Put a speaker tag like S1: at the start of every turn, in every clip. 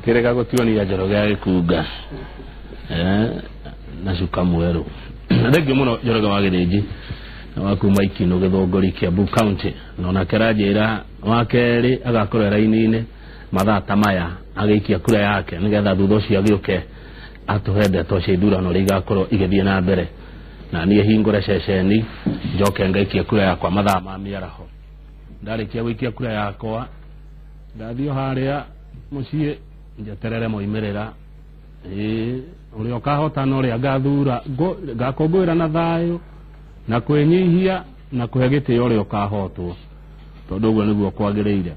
S1: Kirega gutioni ya Njoroge agikunga na cuka mweru thengio muno Njoroge wa Githĩnji wakuma Ikino Gĩthũngũri Kiambu County nona keranjira wakeri agakorera raini-ini mathaa ta maya agiikia kura yake nigetha thutha ucio agĩuke atuhende toce ithurano ria igakorwo igithie na mbere na niĩ hingũre ceceni njoke ngaikia kura yakwa mathaa ma mĩaraho ndarikia gũikia kura yakwa ndathio haria muciĩ njeterere moimerera uri okahota no ria gathura gakongwira na thayo na kwenyihia na kuhe gĩtĩo uri okahotwo tondu ũguo nĩguo kwagĩrĩire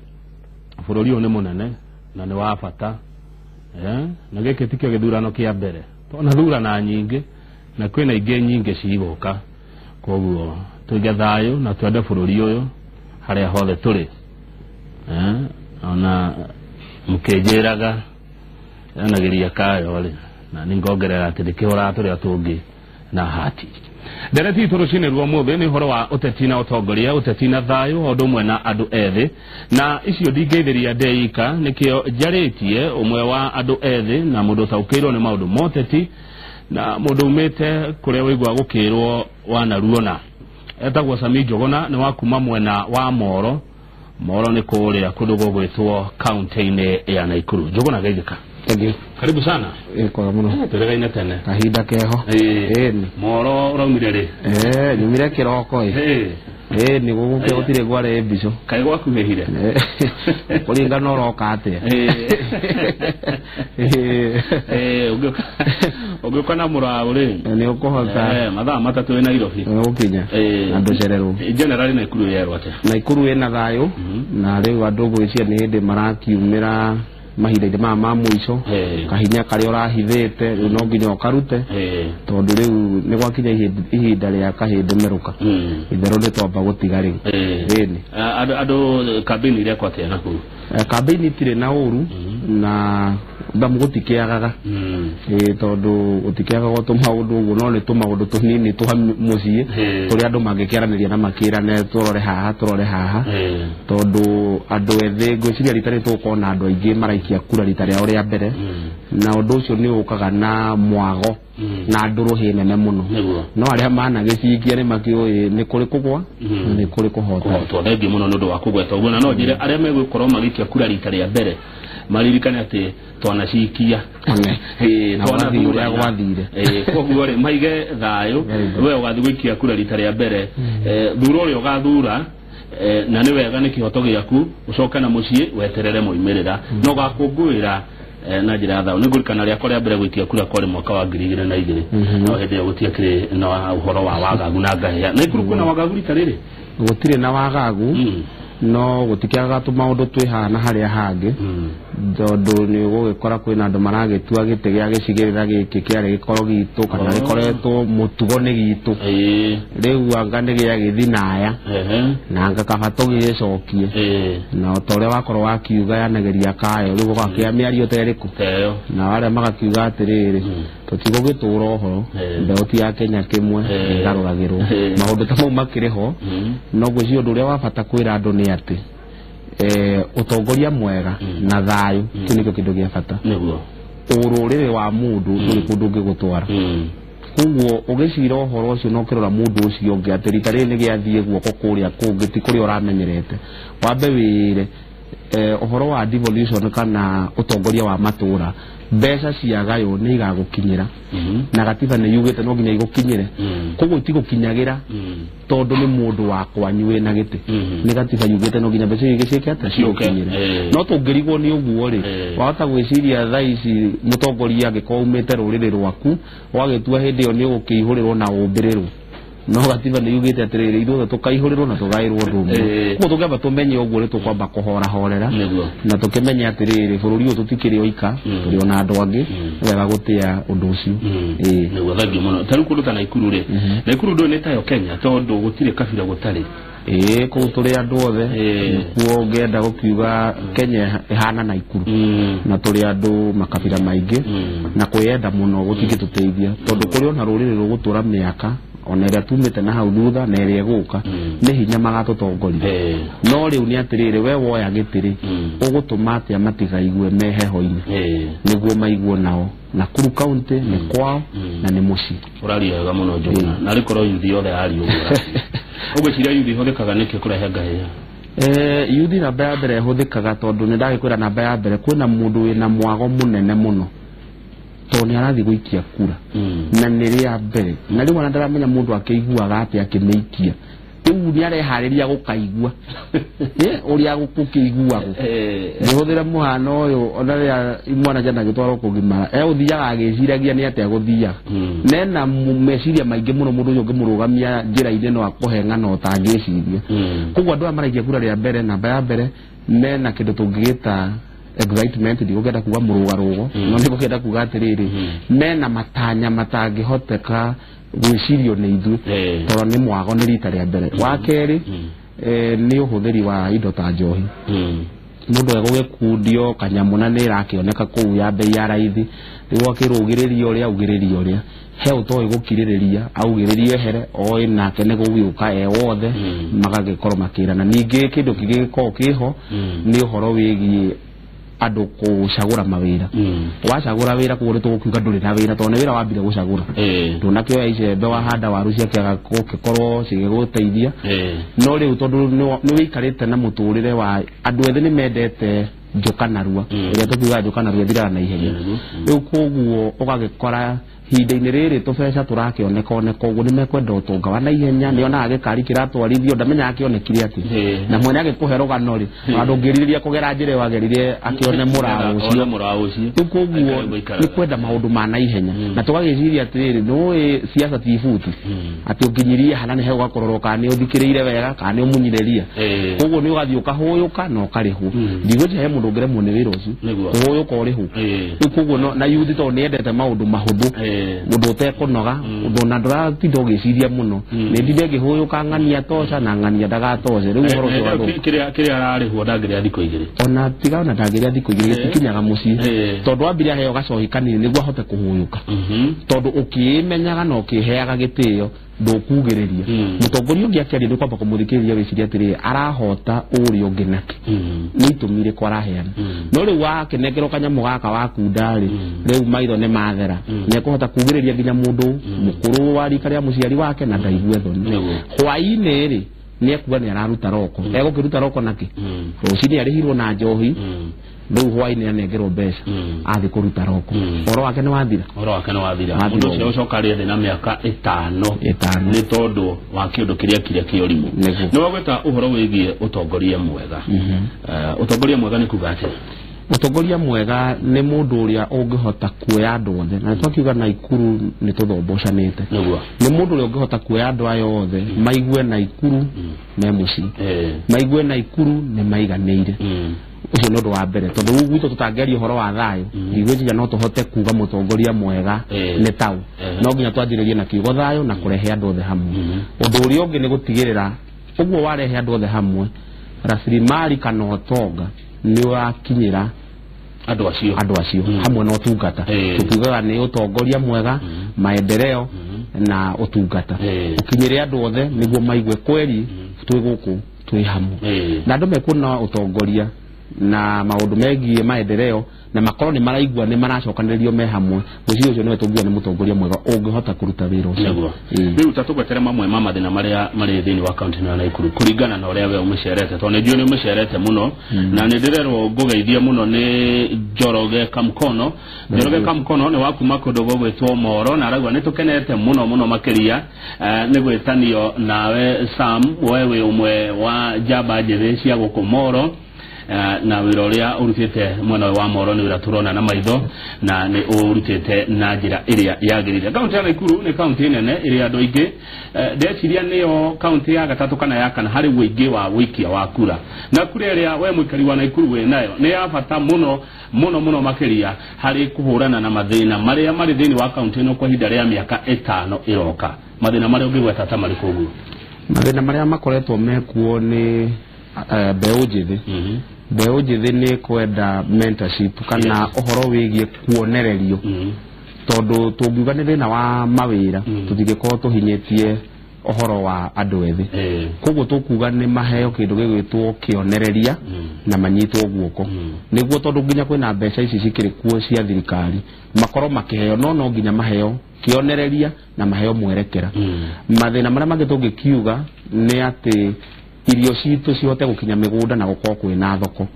S1: bũrũri ũyũ nĩ mũnene na nĩ wa bata na gĩkĩ ti kĩo gĩthurano kĩa mbere tona thurana nyingĩ na kwĩna ingĩ nyingĩ cigũka koguo tuige thayo na twende bũrũri ũyũ harĩa hothe tũrĩ ona mukĩnjĩraga anagiria kayo ri na ningongerera ati ndikihora tũrĩa tũngĩ na hati ndereti turucine ruo mothe ni horo wa uteti na utongoria uteti na thayo hondu mwe na andu ethi na icio ndingeithiria ndeika nikio njaritie umwe wa andu ethi na mundu taukirwo ni maundu moteti na mundu umite kuria wigwa gukirwo wana ruona etagwo Sami Njuguna ni wakuma mwena wa Moro ni kuria kundu gugwitwo county-ini ya Naikuru. Njuguna geithika.
S2: Thank you.
S1: Karibu sana.
S2: Kwa muno.
S1: Turegaine tene.
S2: Kahinda keho.
S1: Moro uraumire ri.
S2: Nyumire kiroko ni guguke gutire gware mbico.
S1: Kai gwakuhehire.
S2: Kuringana uroka atia.
S1: Uguka na murabu ri.
S2: Ni ukuhota.
S1: Mathaa matatu we Nairobi.
S2: Ukinya. Andu cerero.
S1: Generally Naikuru yerwo atia.
S2: Naikuru ena thayo na riu andu gwiciria ni hindi marakiumira mahinda-inĩ ma mũico kahinya karĩa ũrahithĩte rĩu no nginya ũkarute tondũ rĩu nĩ gwakinya ihinda rĩa kahĩndĩ meruka itherũ nĩ twamba gũtiga rĩu
S1: andũ kambĩini iria kwatĩa nakũu
S2: kambĩini itirĩ na ũru na ndamu gũtikĩagaga tondũ gũtikĩagaga tũmaũndũ ũguo no nĩ tũmaũndũ tũnini twa mũciĩ tũrĩa andũ mangĩkĩaranĩria na makĩrane tũrore haha tondũ andũ ethĩ ngwĩciria rita rĩrĩ tũgũkorwo na andũ aingĩ maraikia kura rita rĩao rĩa mbere na ũndũ ũcio nĩ ũkaga na mwago na ndũrũhĩ nene mũno no arĩa managĩcikia nĩ makĩũĩ nĩ kũrĩ kũgwa nĩ kũrĩ kũhota
S1: thengi mũno nĩ ũndũ wa kũgweta ũguo na no njĩre arĩa megũkorwo magĩikia kura rita rĩa mbere maririkane atĩ twanacikia
S2: na wathi ũrĩa gwathire
S1: koguo rĩ maige thayũ we ũgathiĩ gũikia kura rita rĩa mbere thura ũrĩa ũgathura na nĩ wega nĩ kĩhoto gĩaku ũcoke na mũciĩ weterere moimĩrĩra no gakũngũĩra na njĩra ya thayũ nĩ ngũrikana rĩakwa rĩa mbere gũikia kura kwarĩ mwaka wa 2002 no hĩndĩ ĩyo gũtiakĩrĩ na ũhoro wa wagagu na ngahĩa Naikuru kwĩna wagagu rita rĩrĩ
S2: gũtirĩ na wagagu no gũtikĩagaga tũmaũndũ twĩhana harĩa hangĩ tondũ nĩ ũgũgĩkora kwĩna andũ maragĩtua gĩtĩ gĩa gĩcigĩrĩra gĩkĩ kĩarĩ gĩkorwo gitũ kana gĩkoretwo mũtugo nĩ gitũ rĩu anga nĩ gĩagĩthi naya na anga kaba tũgĩcokie na ta ũrĩa wakorwo wakiuga yanageria kayo rĩu gũgakĩa mĩario ta ĩrĩkũ na arĩa magakiuga atĩrĩrĩ tũtigũgĩtũra ũhoro mbeũ ti ya Kenya kĩmwe ĩgarũragĩrwo maũndũ ta mau makĩrĩ ho no gwĩciria ũndũ ũrĩa wa bata kwĩra andũ nĩ atĩ utongoria mwega na thayo kĩu nĩkĩo kĩndũ gĩa bata ũrũrĩrĩ wa mũndũ ndũrĩ kũndũ ũngĩgũtwara koguo ũgĩcira ũhoro ũcio no kĩrora mũndũ ũcio ũngĩ atĩ rita rĩrĩ nĩ gĩathiĩ guoko kũrĩa kũngĩ ti kũrĩa ũramenyerete wambe wĩre ũhoro wa devolution kana utongoria wa matũra mbeca cia gayo nĩ igagũkinyĩra na gatiba nĩ yugĩte no nginya igũkinyĩre koguo itigũkinyagira tondũ nĩ mũndũ wakwa nyuĩ na gĩtĩ nĩ gatiba yugĩte no nginya mbeca igĩciĩke atĩ ciũkinyĩre no tũngĩrigwo nĩ ũguo rĩ wahota gwĩciria thaa ici mũtongoria angĩkorwo umĩte rũrĩrĩ rwaku wagĩtua hĩndĩ ĩyo nĩ ũgũkĩihũrĩrwo na ũmbĩrĩrwo no gatiba nĩ yugĩte atĩrĩrĩ ithuothe tũkaihũrĩrwo na tũgaĩrwo ũndũ ũmwe koguo tũngĩamba tũmenye ũguo nĩ tũkwamba kũhorahorera na tũkĩmenye atĩrĩrĩ bũrũri ũyũ tũtikĩrĩ oika tũrĩ ona andũ angĩ wega gũtĩa ũndũ ũcio
S1: nĩguo thengio mũno tarĩu kũndũ ta Naikuru rĩ Naikuru ndũĩ nĩ tayo Kenya tondũ gũtirĩ kabira gũtarĩ
S2: kũu tũrĩ andũ othe nĩkuo ũngĩenda gũkiuga Kenya ĩhana Naikuru na tũrĩ andũ makabira maingĩ na kwĩenda mũno gũtingĩtũteithia tondũ kũrĩ ona rũrĩrĩ rũgũtũra mĩaka ona ĩrĩa tumĩte na hau thutha na ĩrĩa ĩgũka nĩ hinya magatũtongoria no rĩu nĩ atĩrĩrĩ we woya gĩtĩrĩ ũgũtũma atĩa matigaigue me heho-inĩ nĩguo maiguo nao Nakuru County nĩ kwao na nĩ mũciĩ
S1: ũraria wega mũno Njũgũna na rĩkorwo yuthi yothe ari ũguo ũgwĩciria yuthi hũthĩkaga nĩkĩ kũrehe ngahĩha
S2: yuthi namba ya mbere hũthĩkaga tondũ nĩ ndagĩkwĩra namba ya mbere kwĩna mũndũ wĩna mwago mũnene mũno tondũ nĩ arathiĩ gũikia kura na nĩ rĩa mbere na rĩu ona ndaramenya mũndũ akĩiguaga atĩ akĩmĩikia rĩu nĩ areharĩria gũkaigua ũrĩa gũkĩiguagwo ngĩhũthĩra mũhano ũyũ ona rĩrĩa mwana jana agĩtwarwo kũgimara ũthiaga agĩciragia nĩ atĩa gũthiaga nena meciria maingĩ mũno mũndũ ũcio ũngĩmũrũgamia njĩra-inĩ no akũhe ng'ano ũtangĩciria koguo andũ aya maraikia kura rĩa mbere namba ya mbere mena kĩndũ tũngĩgĩta excitement ndigũkĩenda kuga mũrũgarũgo no nĩgũkĩenda kuga atĩrĩrĩ mena matanya matangĩhoteka gwĩcirio nĩ ithuĩ tondũ nĩ mwago nĩ rita rĩa mbere wa kerĩ nĩ ũhũthĩri wa indo ta njohi mũndũ egũgĩkundio kanyamũ na nĩ ĩrakĩoneka kũu ya bei ya raithi rĩu akĩrũgĩrĩria ũrĩa augĩrĩria ũrĩa he ũtoĩ gũkirĩrĩria augĩrĩrie here oĩ nake nĩ gũgĩũka wothe magagĩkorwo makĩrana ningĩ kĩndũ kĩgĩkorwo kĩho nĩ ũhoro wĩgiĩ andũ kũcagũra mawĩra wacagũra wĩra koguo nĩ tũgũkiuga ndũrĩ na wĩra tondũ nĩ wĩra wambire gũcagũra ndũnakĩoya icembe wahanda waru ciakĩaga gũgĩkorwo cigĩgũteithia no rĩu tondũ nĩ wĩikarĩte na mũtũrĩre wa andũ ethĩ nĩ mendete njokanarua ĩrĩa tũkiuga njokanarua ĩthiraga na ihenya rĩu koguo ũgagĩkora hinda-inĩ rĩrĩ tũbeca tũrakĩoneka ũguo nĩ mekwenda ũtonga wa naihenya nĩ onaga gĩkari kĩratwarithio ndamenya akĩonekire atĩ na mwene agĩkũhe rũgano rĩ andũ ngĩrirĩria kũgera njĩra ĩyo agerire akĩone mũraũ ũcio rĩu koguo nĩ kwenda maũndũ ma naihenya na tũgagĩciria atĩrĩrĩ nĩũĩ siasa ti ibuti atĩ ũnginyirie hana nĩ he ũgakororwo kana nĩ ũthikĩrĩire wega kana nĩ ũmunyirĩria koguo nĩ ũgathiĩ ũkahũyũka na ũkarĩhwo ndigwĩciria he mũndũ ũngĩremwo nĩ wĩra ũcio kũhũyũka ũrĩhwo rĩu koguo na yuthi tondũ nĩ endete maũndũ mahũthũ mũndũ ũtekũnoga mũndũ na ndũratinda ũgĩciria mũno nĩ ndinde ngĩhũyũka ng'ania toca na ng'ania ndagatoce rĩu ũhoro ũcio wagũ
S1: kĩrĩa ararĩhwo ndangĩrĩa thikũ igĩrĩ
S2: ona tiga ona ndangĩrĩa thikũ igĩrĩ gĩtikinyaga mũciĩ tondũ wambire aheo gacohi kanini nĩguo ahote kũhũyũka tondũ ũkĩmenyaga na ũkĩheaga gĩtĩo ndũkugĩrĩria mũtongoria ũngĩ akĩaria nĩ kwamba kũmũthikĩrĩria wĩciria atĩrĩrĩ arahota ũrĩa ũngĩ nake nĩ itũmi irĩkũ araheana no rĩu wakĩnengerwo kanyamũ gaka wakundarĩ rĩu maitho nĩ mathera nĩ ekũhota kugĩrĩria nginya mũndũ mũkũrũ wa rika rĩa mũciari wake na ndaigue thoni hwaĩ-inĩ rĩ nĩ ekuga nĩ araruta roko egũkĩruta roko nakĩ rũcinĩ arĩhirwo na njohi rĩu hwaĩ-inĩ anengerwo mbeca athiĩ kũruta roko ũhoro wake nĩ wathira mũndũ
S1: ũcio ũcoka arĩ thĩ na mĩaka ĩtano nĩ tondũ wa kĩũndũ kĩrĩa kĩrĩa kĩũrimũ nĩ wagweta ũhoro wĩgiĩ ũtongoria mwega ũtongoria mwega nĩ kuga atĩa
S2: ũtongoria mwega nĩ mũndũ ũrĩa ũngĩhota kuoya andũ othe na twakiuga Naikuru nĩ tũthombocanĩte nĩ mũndũ ũrĩa ũngĩhota kuoya andũ aya othe maigue Naikuru me mũciĩ maigue Naikuru nĩ maiganĩire ũcio nĩ ũndũ wa mbere tondũ rĩu gwitũ tũtangĩaria ũhoro wa thayũ ndigwĩciria no tũhote kuga mũtongoria mwega nĩ taũ no nginya twanjĩrĩrie na kiugo thayũ na kũrehe andũ othe hamwe ũndũ ũrĩa ũngĩ nĩ gũtigĩrĩra ũguo warehe andũ othe hamwe rasilimali kana ũtonga nĩ wakinyĩra andũ acio hamwe na ũtungata tũkiugaga nĩ ũtongoria mwega maendeleo na ũtungata ũkinyĩre andũ othe nĩguo maigue kweri twĩ gũkũ twĩ hamwe na andũ mekuona ũtongoria na maũndũ megiĩ maendeleo na makorwo nĩ maraigua nĩ maracokanĩrĩrio me hamwe mũciĩ ũcio nĩwe tũngiuga nĩ mũtongoria mwega ũngĩhota kũruta wĩra ũcio
S1: rĩu ta tũgwetere mamwe ma mathĩna marĩa marĩ thĩinĩ wa kaunti ya Naikuru kũringana na ũrĩa we ũmĩcerete tondũ nĩ njũĩ nĩ ũmĩcerete mũno na nĩ ndĩrerwo ngũgeithie mũno nĩ Njoroge Kamkono nĩ wakuma kũndũ gwĩtwo Moro na arauga nĩ tũkenete mũno makĩria nĩ gwĩtanio nawe Sam we wĩ ũmwe wa njamba njĩthĩ cia gũkũ Moro na wĩra ũrĩa ũrutĩte mwena wa Moro nĩ wĩra tũrona na maitho na nĩ ũrutĩte na njĩra ĩrĩa yagĩrĩire kaunti ya Naikuru nĩ kaunti nene ĩrĩa andũ aingĩ ndeciria nĩyo kaunti ya gatatũ kana ya kana harĩ wĩingĩ wa wĩikia wa kura na kura ĩrĩa we mũikari wa Naikuru wĩ nayo nĩ ya bata mũno makĩria harĩ kũhũrana na mathĩna marĩa marĩ thĩinĩ wa kaunti ĩno kwa ihinda rĩa mĩaka 5 ĩroka mathĩna marĩa ũngĩgweta ta marĩ kũguo
S2: mathĩna marĩa makoretwo mekuo nĩ mbeũ njĩthĩ mbeũ njĩthĩ nĩ kwenda mentorship kana ũhoro wĩgiĩ kuonererio tondu tungiuganire na wa mawira tutigeko tuhinyetie ohoro wa andu ethi koguo tukuga ni maheo kindu gigwitwo kionereria na manyitwo guoko niguo tondu nginya kwina mbeca ici cikiri kuo cia thirikari makoro makiheo no nginya maheo kionereria na maheo mwerekera mathina maria mangi tungikiuga ni ati irio citu cihote gukinya migunda na gukorwo kwina thoko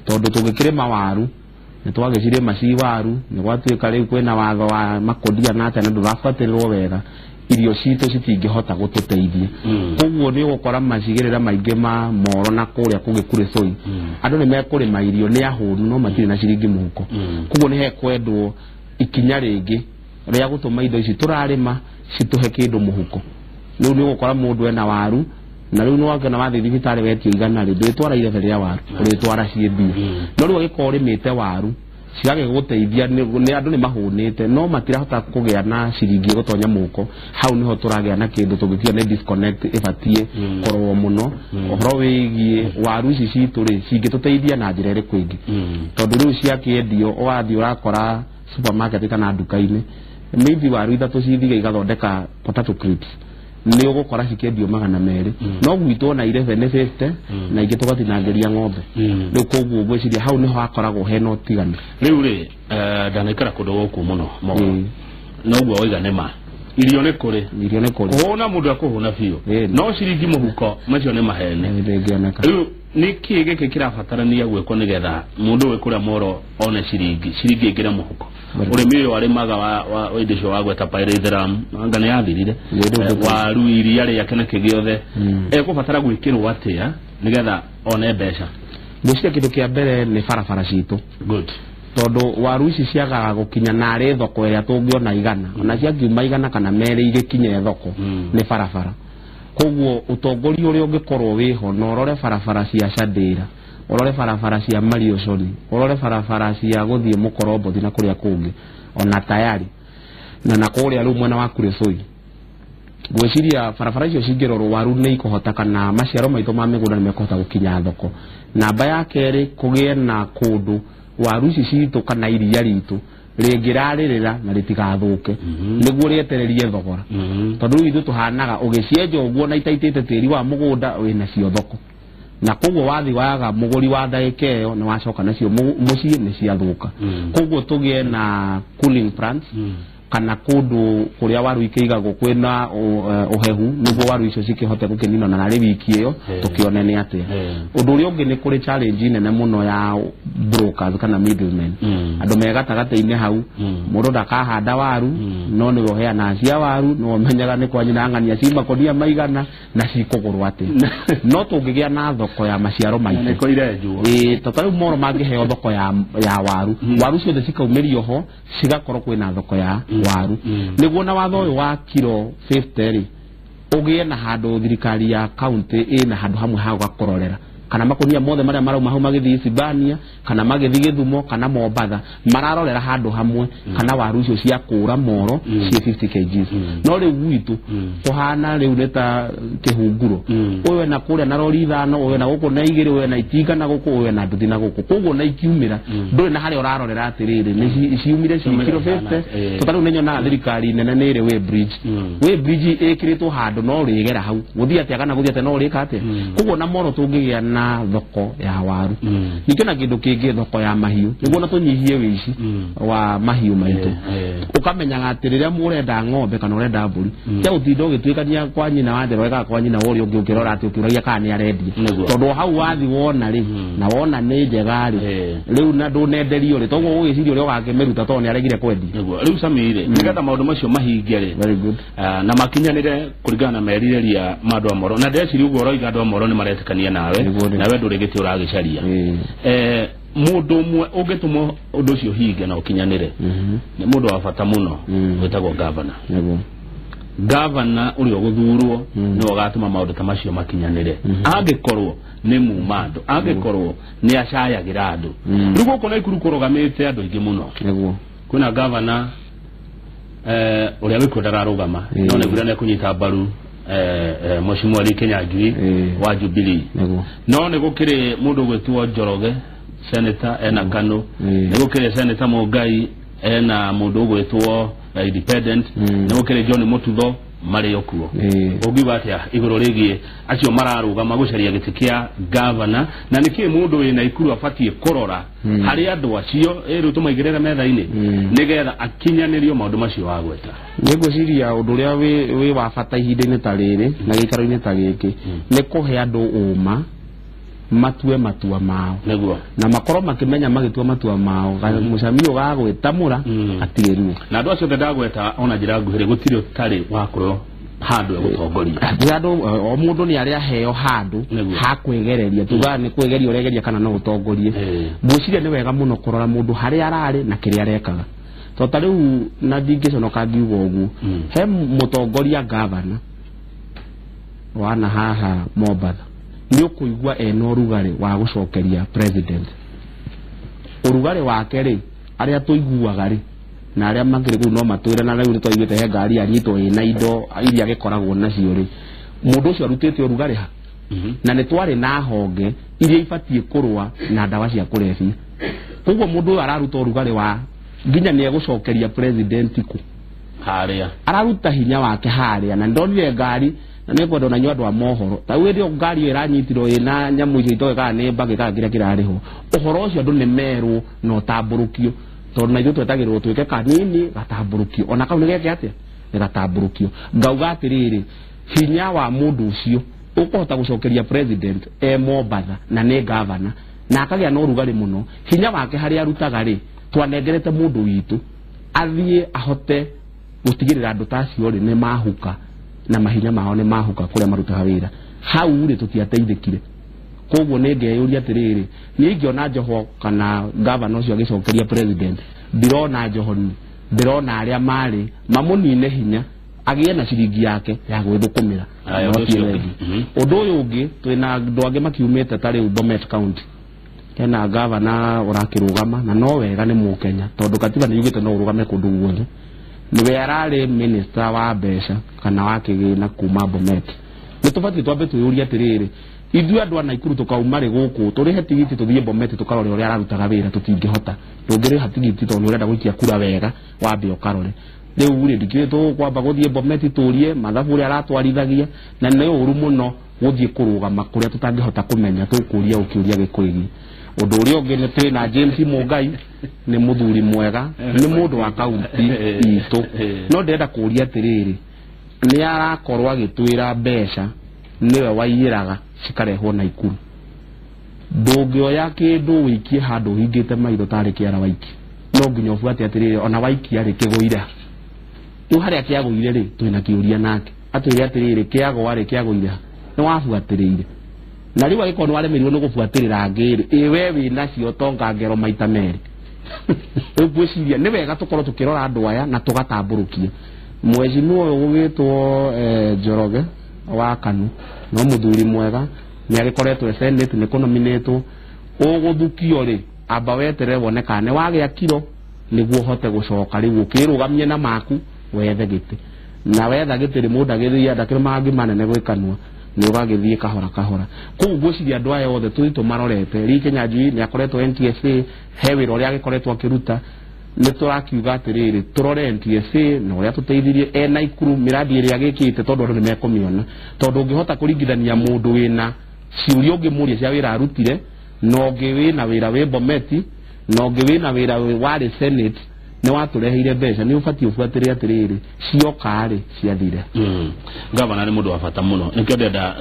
S2: tondu tungikirima waru nitwagicirima ci waru ni gwatuika riu kwina watho wa makodia na ate ndu rafatirwo wega irio citu citingihota gututeithia koguo ni gukora macigirira maingi ma moro na kuria kugikure soi andu ni mekurima irio ni ahunu no matiri na ciringi muhuko koguo ni hekwendwo ikinya ringi ria gutuma indo ici turarima cituhe kindu muhuko riu ni gukora mundu ena waru na riu no wakena wathi thibitari wetio igana ri nditwara ile ria waru nditwara ciembia no riu agikora mite waru ciage guteithia ni andu ni mahunite no matirahota kugia na ciringi gutonya muko hau niho turagia na kindu tungikia ni disconnect ibatie korwo muno ohoro wigie waru ici citu ri cingituteithia na njira iri kwingi tondu riu ciakiendio wathi urakora supermarket kana duka-ini maybe waru ithatu cithiga igathondeka potato crisps ni ugukora cikendio 200 no gwitwo na 1150 na ingi tugatinangeria ng'ombe riu koguo gwiciria hau niho akoragwo hena utigani
S1: riu ri ndanekara kundu guku muno no gwo oiga nema irio ni kuri kuhuna mundu akuhuna biu no ciringi muhuko macio ni mahene riu ni kiige kirabatarania gweko nigetha mundu wikuria moro one ciringi ingira muhuko urimi wari maga wa indisho wa gweta pairithiram anga ni yathirire waru iria ria kana kigiothe ekubatara gwikirwo atia nigetha one mbeca
S2: gucia kindu kia mbere ni barabara citu
S1: good
S2: tondu waru ici ciagaga gukinya na ri thoko iria tungiona igana ona ciangiuma igana kana meri igikinye thoko ni barabara koguo utongoria uria ungikorwo wiho no urore barabara cia Chandira urore barabara cia Marioconi urore barabara cia guthie Mukorombothi na kuria kungi ona tayari na kuria riu mwena wa Kuresoi gwiciria barabara icio cingirorwo waru ni ikuhota kana maciaro maitu ma migunda ni mekuhota gukinya thoko namba ya keri kugie na kundu waru ici citu kana iria ritu ringiraririra na ritigathuke niguo rietererie thogora tondu ithu tuhanaga ugicienja uguo na itaitite tiri wa mugunda wina cio thoko na koguo wathi waga muguri wa ndaika iyo ni wacoka nacio mucii ni ciathuka koguo tugie na cooling plants kana kundu kuria waru ikiigagwo kwina uhehu niguo waru icio cikihote gukinina na ri wiki iyo tukione ni atia undu uri ungi ni kuri challenge nene muno ya brokers kana middlemen andu megatagata-ini hau mundu ndakahanda waru no ni woheana cia waru no menyaga ni kwanyina ng'ania ci makonia maigana na cikugurwa atia no tungigia na thoko ya maciaro maitu
S1: ko irenjwo
S2: totari moro mangiheo thoko ya waru ciothe cikaumirio ho cigakorwo kwina thoko ya waru niguo na watho uyu wa kilo 50 ugie na handu thirikari ya county ina handu hamwe ha gukororera kana makonia mothe maria marauma hau magithii Sibania kana magithii Githumo kana Mombatha mararorera handu hamwe kana waru icio cia kura moro cia 50 kg no riu gwitu kuhana riu neta kihunguro uwe na kuria na rori ithano uwe na guku na igiri uwe na itinga na guku uwe na nduthi na guku koguo na ikiumira nduri na hari urarorera atiriri ni ciumire ci kilo 50 tutaru nenyo na thirikari nene ni ri we bridge ikiritwo handu no rigera hau guthia atia kana guthia atia no rika atia koguo na moro tungigia na thoko ya waru nikena kindu kingi thoko ya mahiu niguo na tunyihie wici wa mahiu maitu ukamenya atiriria murenda ng'ombe kana urenda mburi tia utindo gitwikania kwa nyina wa nderega kwa nyina wori ungi ukirora ati ukiragia kana ni arendia tondu hau wathi wona ri na wona ni njega ri riu na ndunenderio ri toguo ugiciria uri ugakimeruta to ni aregire kwendia
S1: riu Samire nigetha maundu macio mahingie ri
S2: very good
S1: na makinyanire kuringana na meririria mandu amoro na ndeciria uguo roiga andu amoro ni maretikania nawe nawe ndurigite uragicaria mundu mwe ugitumo undu ucio hinge na ukinyanire ni mundu wa bata muno wetagwo governor uri oguthurwo ni ogatuma maundu ta macio makinyanire angikorwo ni mumando angikorwo ni acayagira andu rigo kona ikuru kurugamite andu ingi muno kuna governor uria wikunda rarugama no ne gurane kunyita baru Mheshimiwa Ali Kenyagiri wa Jubilee no ne gukire mundu gwetwo Njoroge senator ena Kano ne gukire senator Mugai ena mundu gwetwo independent no kere John Mututho mari yokuo ogiba atia igoro rigie acio mararuga magucaria gitikia governor na niki mundu wina ikuru afatie korora hari andu acio riu tumaigirira metha-ini nigetha akinyanirio maundu macio wagweta
S2: niguciria undu uria wi wa bata ihinda-ini ta riri na gikaro-ini ta giki ni kuhe andu uma matue matua mao
S1: neguo
S2: na makoro makimenya magitua matua mao mucamio gagwitamura atigeru
S1: na andu acio ndagweta ona njira nguhire gutire utari wakoro handu gutongoria
S2: andu o mundu ni aria heo handu ha kwegereria tuga ni kwegeria uregeria kana no utongorie buciria ni wega muno kurora mundu hari arari na kiri arekaga to tariu na ndingiconoka ngiuga uguo he mutongoria governor wana haha Mombatha ni ukuigwa ena urugari wa gucokeria president urugari wake ri aria tuiguaga ri na aria mangire ku no matwira na riu ni twaiguite he ngari anyitwo ina indo iria gikoragwo nacio ri mundu ucio arutite urugari ha na ni twari na honge iria ifatie kurwa na ndawa cia kurebi koguo mundu araruta urugari wa nginya ni egucokeria president ku
S1: haria
S2: araruta hinya wake haria na ndonire ngari na ne kwenda na nywa mohoro ta we dio ngari iranyitiro ina nyamu icio itoe kana ne mbage kana kira kirariho uhoro ucio andu ne meru no tamburukio to na ithu twetagirwo twike kanini gatamburukio ona kau ne geke atia ne gatamburukio ngauga atiriri hinya wa mundu ucio ukuhota gucokeria president Mombatha na ne governor na akagia no rugari muno hinya wake hari arutaga ri twanengerete mundu witu athie ahote gutigirira andu tacio ri ne mahuka na mahinya mao ne mahuka kuria marutaga wira hau ri tutiateithikire koguo ningeyuria atiriri ni ingiona Joho kana governor ucio agicokeria president ndirona Johoni ndirona aria mari mamunine hinya agie na ciringi yake ya gwithukumira undu uyu ungi twina andu angi makiumite tari Bomet County kena governor urakirugama na no wega ni mukenya tondu katiba ni yugite no urugame kundu guothe niwe arari minister wa mbeca kana wa kigina kuma Bomet ni tubati twambe tuyuria atiriri ithu andu ana ikuru tukaumari guku turihe tigiti tuthie Bomet tukarore uria ararutaga wira tutingihota tungiriha tigiti tondu urenda guikia kura wega wambe ukarore riu ri ndikire tu kwamba guthie Bomet turie mathabu uria aratwarithagia na ni uru muno guthie kurugama kuria tutangihota kumenya tukuria ukiuria gikuigi undu uria ungi ni twina James Mugai ni muthuri mwega ni mundu wa kaunti itu no ndenda kuria atiriri ni arakorwo agitwira mbeca niwe waiyiraga cikarehwo na ikuru ndungioya kindu wikie handu hingite maitho tari kiara waiki no nginya ufuate atiriri ona waiki ari kiguira tu haria kiaguire ri twina kiuria nake atwire atiriri kiago ari kiaguira ni wafuatirire na riwa iko no aremerirwo no gufuatirira ngiri iwe wina cio tonga ngero maita meri ugwiciria ni wega tukorwo tukirora andu aya na tugatamburukia mwezi no gugitwo Njoroge wa Kanu no muthuri mwega ni agikoretwo senate ni nominate uguthukio ri amba wetere woneka ne wagia kiro niguo hote gucoka riu ukirugamie na maku wethe giti na wetha giti ri mundu agithia ndakire mangi manene gwikanwa ni ugagithie kahora kahora ku gwiciria andu aya othe tuito marorete ri Kenya Njui ni akoretwo NTSA hewiro ria agikoretwo akiruta ni turakiuga atiriri turore NTSA na uria tuteithirie ena ikuru miradi iri agikite tondu andu ni mekomiona tondu ungihota kuringithania mundu wina ciuria ungimuria cia wira arutire no ngi wina wira wi Bomet no ngi wina wira wari Senate ni watureheire mbeca ni ufatie ufuatire atiriri ciokari ciathire
S1: governor ni mundu wa bata muno nikio ndenda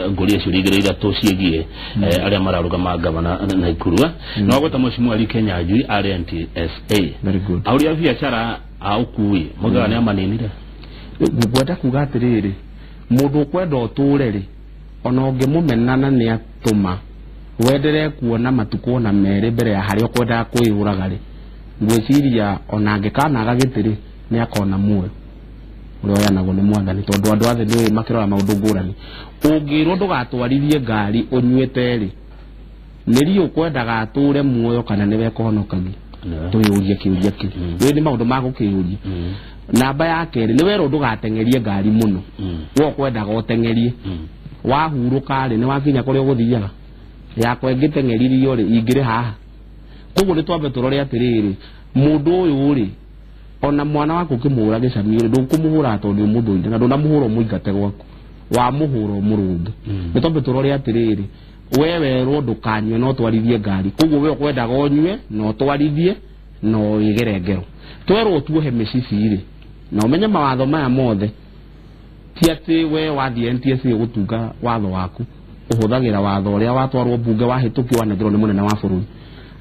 S1: nguria ciurigireira tuciegie aria mararuga ma governor na ikuru no gweta mheshimiwa Ali Kenya Njui ari NTSA
S2: very good
S1: auria biashara aukui mugaga ni amaninire
S2: ngwenda kuga atiriri mundu kwenda uture ri ona ungimumenana ni atuma wendere kuona matuko na mere mbere ya hari ukwenda kuihuraga ri ngwiciria ona angikana agagitiri ni akona muwe uria yanago ni mwathani tondu andu athe ni makirora maundu ngurani ungirwo ndugatwarithie ngari unyuite ri niri ukwendaga ature muoyo kana niwe kuhonokagia tuyurie kiuria ki we ni maundu ma gukiuria namba ya keri ni wero ndugatengerie ngari muno wo kwendaga utengerie wahuruka ri ni wakinya kuria uguthiaga yakwa ngitengeririo ri ingire haha koguo ni twambe turore atiriri mundu uyu ri ona mwana wako kimuhura gicamire ndukumuhura tondu muthuire na ndunamuhura muingate gwaku wa muhura murunge nitombe turore atiriri wewe ro ndukanywe no twarithie ngari koguo we kwenda gonywe no twarithie no igerengero twero tuohe micici ri na umenye mawatho maya mothe ti ati we wathie NTSA gutunga watho waku uhuthagira watho uria watwarwo bunge wahituki wanethirwo ni munene wa bururi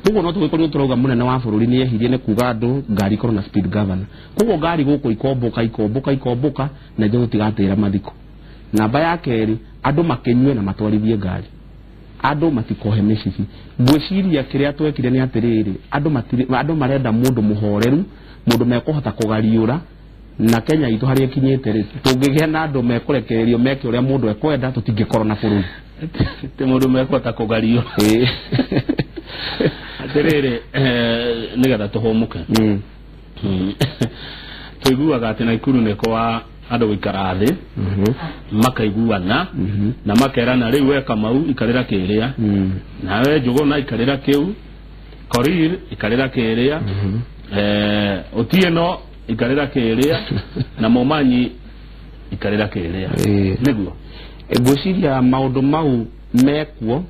S2: koguo no tugikorwo turauga munene wa bururi ni ehirie ni kuga andu ngari korwo na speed governor koguo ngari guku ikomboka na ndio tigatira mathiko namba ya keri andu makenywe na matwarithie ngari andu matikohe micici ngwiciria kiria twekire ni atiriri andu marenda mundu muhoreru mundu mekuhota kugariura na Kenya itu hari kinyete ri tungigia na andu mekurekererio meke uria mundu ekwenda tutingikorwo na bururi te mundu mekuhota kugario atiriri nigetha tuhumuke tuiguaga ati Naikuru ni kwa andu guikara thi makaiguana na makerana riu we Kamau ikarira kiria na we Njuguna ikarira kiu Korir ikarira kiria Otieno ikarira kiria na Momanyi ikarira kiria niguo ngwiciria maundu mau mekuo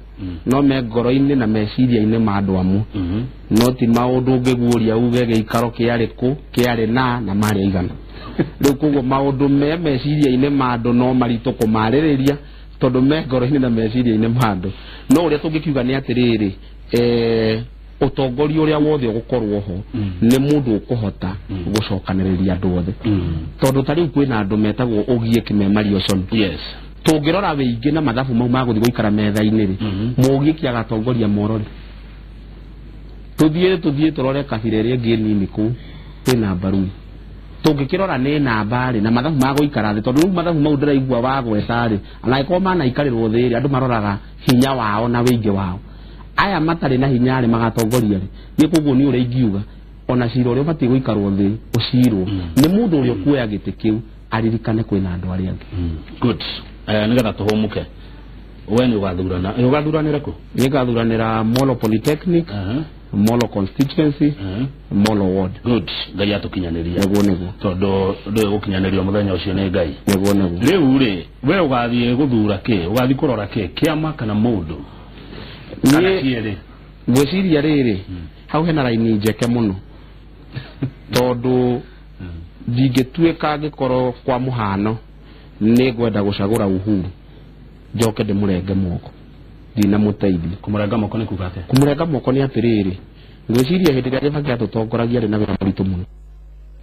S2: no me ngoro-ini na meciria-ini ma andu amu no ti maundu ngiguria uge giikaro kiari ku kiari na mari igana riu koguo maundu me meciria-ini ma andu no marito kumaririria tondu me ngoro-ini na meciria-ini ma andu no uria tungikiuga ni atiriri utongoria uria wothe ugukorwo ho ni mundu ukuhota gucokaniriria andu othe tondu tari kwina andu metagwo Ogie Kimemari Son
S1: yes
S2: tungirora wingi na mathabu mau maguthi guikara metha-ini ri Mugie kiagatongoria morori tuthie turore kabira iria ingi nini ku kwina mbaru tungikirora ni namba ri na mathabu maguikara thi tondu mathabu mau ndiraigua wagweta ri anaiko mana ikarirwo thi ri andu maroraga hinya wao na wingi wao aya matari na hinya ri magatongoria ri ni koguo ni uria ingiuga ona cira uria bati guikarwo thi ucirwo ni mundu uria kuoya giti kiu aririkane kwina andu aria angi
S1: good nigetha tuhumuke we ni ugathuranira ku
S2: ni gathuranira Molo Polytechnic Molo constituency Molo ward
S1: good ngai atukinyaniria
S2: neguo
S1: tondu ndu gukinyaniria muthenya ucio ni ngai
S2: neguo
S1: riu ri we ugathie guthura ki ugathi kurora ki kiama kana mundu
S2: ni ngwiciria riri hau hena raini njeke muno tondu ndingituika ngikoro kwa muhano ni gwenda gucagura Uhuru njoke ndimurenge moko ndina muteithia
S1: kumurenga moko ni kugate
S2: kumurenga moko ni atiriri ngwiciria hindi ria Kibaki atutongoragia ri na wira muritu muno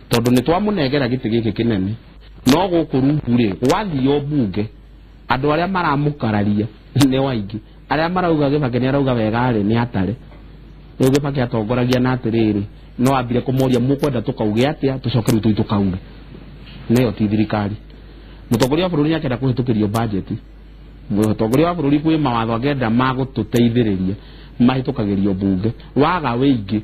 S2: tondu ni twamunengera giti giki kinene no guku rungu ri wathio bunge andu aria maramukararia ni waingi aria marauga Kibaki ni arauga wega ri ni atare riu Kibaki atongoragia na atiriri no ambire kumuria mukwenda tukauge atia tucoke riu tukauge niyo ti thirikari mutongoria wa bururi akenda kuhitukirio budget mutongoria wa bururi kwi mawatho agenda magututeithiriria mahitukagirio bunge waga wingi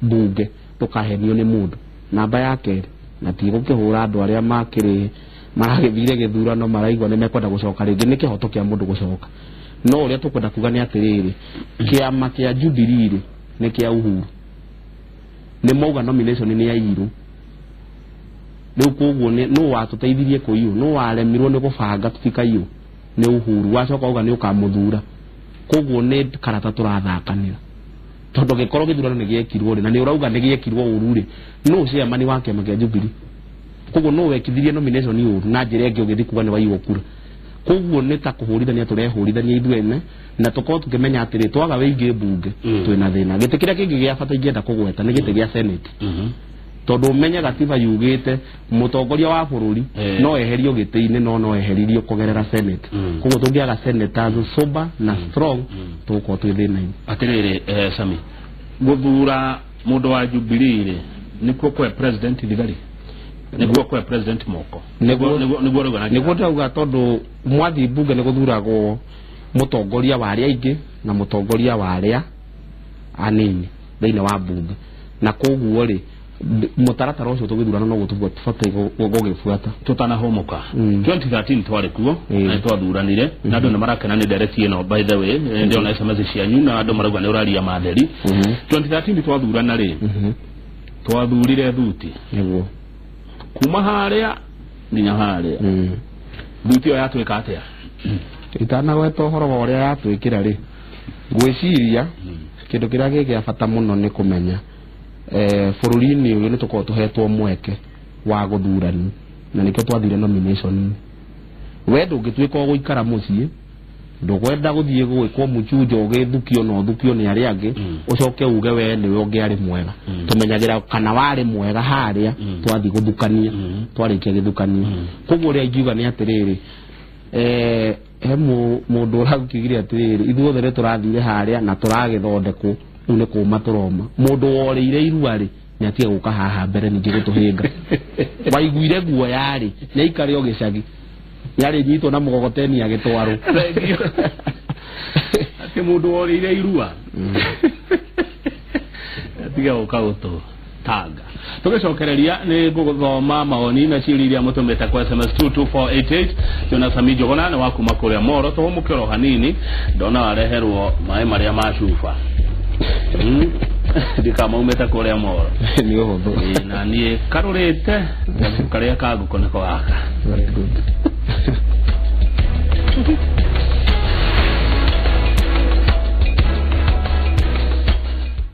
S2: bunge tukahenio ni mundu namba yake na ti gukihura andu aria makiri maragithire githurano maraigwa ni mekwenda gucoka ringi ni kihoto kia mundu gucoka no uria tukwenda kuga ni atiriri kiama kia Jubilee ni kia Uhuru ni mauga nomination ni ya Iru riu koguo no watuteithirie kuiyo no waremirwo ni gubanga tutikayo ni Uhuru wacoka uga ni ukamuthura koguo ni karata turathakanira tondu gikorwo githurano ni giekirwo ri na ni urauga ni giekirwo uru ri no cia mani wake magia Jubilee koguo no wekithirie nomination ni uru na njire ngi ugithi kuga ni waiywo kura koguo ni ta kuhurithania turehurithania ithuene na tukorwo tukimenya atiri twaga wingi bunge twina thina giti kiria kingi gia bata ingienda kugweta ni giti gia Senate tondu umenya gatiba yugite mutongoria wa bururi no eherio giti-ini no eheririo kugerera Senate koguo tungiaga senators sober na strong tuko twithina-ini
S1: atiriri Sami guthura mundu wa Jubilee ri nikuo kwa president Thigari niguo kwa president moko niguo ndauga tondu mwathi bunge ni guthuragwo mutongoria wa aria ingi na mutongoria wa aria anini thiini wa bunge na koguo ri mutaratara ucio tugithurana no gutubata gugibuata tutanahomoka 2013 twari kuo na twathuranire na andu namarakena ni direct ino by the way ndio na SMS cianyu na andu marauga ni uraria matheri 2013 twathurana ri twathurire thuti
S2: niguo
S1: kuma haria nginya haria thuti yo yatwika atia
S2: itana gweta horo wa uria yatwikira ri gwiciria kindu kiria giki abata muno ni kumenya bururi-ini uyu ni tukorwo tuhetwo mweke wa guthurani na nikio twathire nomination we ndungitwika guikara mucii ndugwenda guthie gwikwo muchujo githukio no thukio ni aria angi ucoke uge we ni we ungiari mwega tumenyagira kana wari mwega haria twathi guthukania twarikia githukania koguo ria ingiuga ni atiriri he mundu uragukigire atiriri ithuothe turathire haria na turagithondekwo riu ni kuma turoma mundu worire irua ri ni atige guka haha mbere ningi gutuhinga waiguire guo yari ni ikare o gicagi yari nyitwo na mugogoteni agitwaro
S1: ati mundu worire irua atige guka gutu tanga tugicokereria ni guthoma maoni na ciria mutumite kwa SMS 22488 Jonas Amijo ni wakuma kuria Moro tuhumukiro hanini ndona wareherwo mai maria macuba ndikama umeta kuria Moro
S2: ni uhuthu
S1: na nie karurite karia kaguko niko waka very good